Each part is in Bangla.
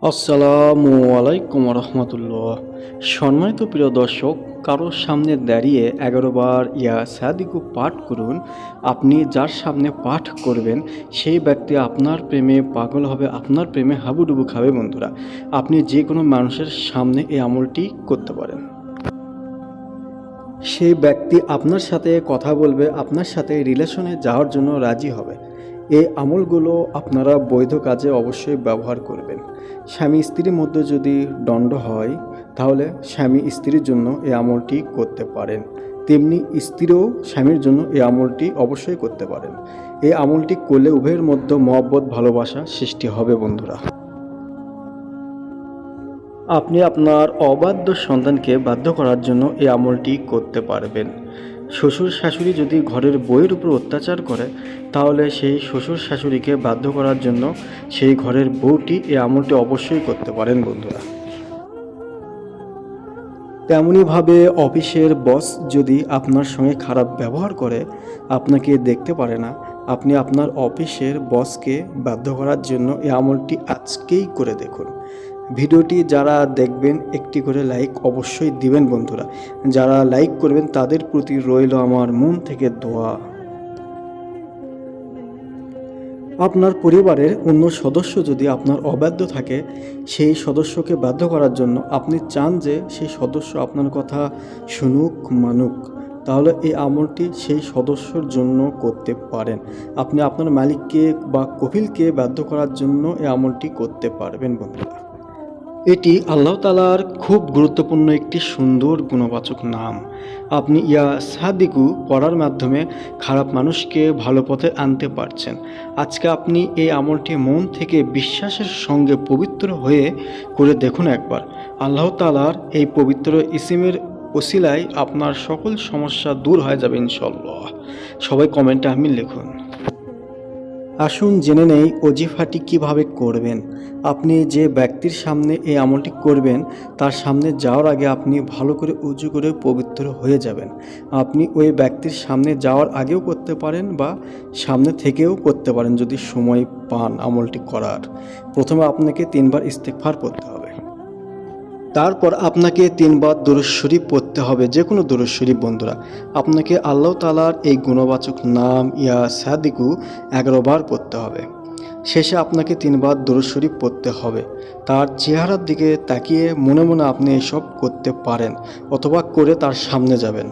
আসসালামু আলাইকুম রহমতুল্লাহ। সম্মানিত প্রিয় দর্শক, কারোর সামনে দাঁড়িয়ে 11 বার ইয়া সাদিকু পাঠ করুন। আপনি যার সামনে পাঠ করবেন সেই ব্যক্তি আপনার প্রেমে পাগল হবে, আপনার প্রেমে হাবুডুবু খাবে। বন্ধুরা, আপনি যে কোনো মানুষের সামনে এই আমলটি করতে পারেন। সেই ব্যক্তি আপনার সাথে কথা বলবে, আপনার সাথে রিলেশনে যাওয়ার জন্য রাজি হবে। এই আমলগুলো আপনারা বৈধ কাজে অবশ্যই ব্যবহার করবেন। স্বামী স্ত্রীর মধ্যে যদি দ্বন্দ্ব হয় তাহলে স্বামী স্ত্রীর জন্য এই আমলটি করতে পারেন, তেমনি স্ত্রীও স্বামীর জন্য এই আমলটি অবশ্যই করতে পারেন। এই আমলটি করলে উভয়ের মধ্যে মহব্বত ভালোবাসা সৃষ্টি হবে। বন্ধুরা, আপনি আপনার অবাধ্য সন্তানকে বাধ্য করার জন্য এই আমলটি করতে পারবেন। শ্বশুর শাশুড়ি যদি ঘরের বউয়ের উপর অত্যাচার করে তাহলে সেই শ্বশুর শাশুড়িকে বাধ্য করার জন্য সেই ঘরের বউটি এই আমলটি অবশ্যই করতে পারেন। বন্ধুরা, তেমনইভাবে অফিসের বস যদি আপনার সঙ্গে খারাপ ব্যবহার করে, আপনাকে দেখতে পারে না, আপনি আপনার অফিসের বসকে বাধ্য করার জন্য এই আমলটি আজকেই করে দেখুন। ভিডিওটি যারা দেখবেন একটি করে লাইক অবশ্যই দিবেন। বন্ধুরা, যারা লাইক করবেন তাদের প্রতি রইল আমার মন থেকে দোয়া। আপনার পরিবারের অন্য সদস্য যদি আপনার অবাধ্য থাকে, সেই সদস্যকে বাধ্য করার জন্য আপনি চান যে সেই সদস্য আপনার কথা শুনুক, মানুক, তাহলে এই আমলটি সেই সদস্যর জন্য করতে পারেন। আপনি আপনার মালিককে বা কফিলকে বাধ্য করার জন্য এই আমলটি করতে পারবেন। বন্ধুরা, এটি আল্লাহ তাআলার খুব গুরুত্বপূর্ণ একটি সুন্দর গুণবাচক নাম। আপনি ইয়া সাদিকু পড়ার মাধ্যমে খারাপ মানুষকে ভালো পথে আনতে পারছেন। আজকে আপনি এই আমলটি মন থেকে বিশ্বাসের সঙ্গে পবিত্র হয়ে করে দেখুন একবার। আল্লাহ তাআলার এই পবিত্র ইসিমের ওসিলায় আপনার সকল সমস্যা দূর হয়ে যাবে ইনশাআল্লাহ। সবাই কমেন্টে আমিন লিখুন। আসুন জেনে নেই ওজিফাটি কিভাবে করবেন। আপনি যে ব্যক্তির সামনে এই আমলটি করবেন তার সামনে যাওয়ার আগে আপনি ভালো করে উজু করে পবিত্র হয়ে যাবেন। আপনি ওই ব্যক্তির সামনে যাওয়ার আগেও করতে পারেন বা সামনে থেকেও করতে পারেন যদি সময় পান আমলটি করার। প্রথমে আপনাকে 3 বার ইস্তেগফার পড়তে হবে। তারপর আপনাকে 3 বার দুরূদ শরীফ পড়তে হবে, যে কোনো দুরূদ শরীফ। বন্ধুরা, আপনাকে আল্লাহ তাআলার এই গুণবাচক নাম ইয়া সাদিকু 11 বার পড়তে হবে। শেষে আপনাকে 3 বার দুরূদ শরীফ পড়তে হবে। তার চেহারার দিকে তাকিয়ে মনে মনে আপনি এসব করতে পারেন অথবা করে তার সামনে যাবেন।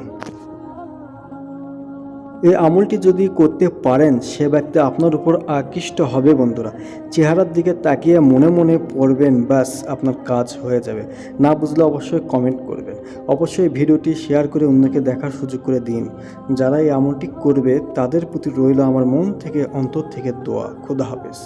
এই আমলটি যদি করতে পারেন সে ব্যক্তি আপনার উপর আকৃষ্ট হবে। বন্ধুরা, চেহারার দিকে তাকিয়ে মনে মনে পড়বেন, ব্যাস আপনার কাজ হয়ে যাবে। না বুঝলে অবশ্যই কমেন্ট করবেন। অবশ্যই ভিডিওটি শেয়ার করে অন্যকে দেখার সুযোগ করে দিন। যারা এই আমলটি করবে তাদের প্রতি রইল আমার মন থেকে অন্তর থেকে দোয়া। খোদা হাফেজ।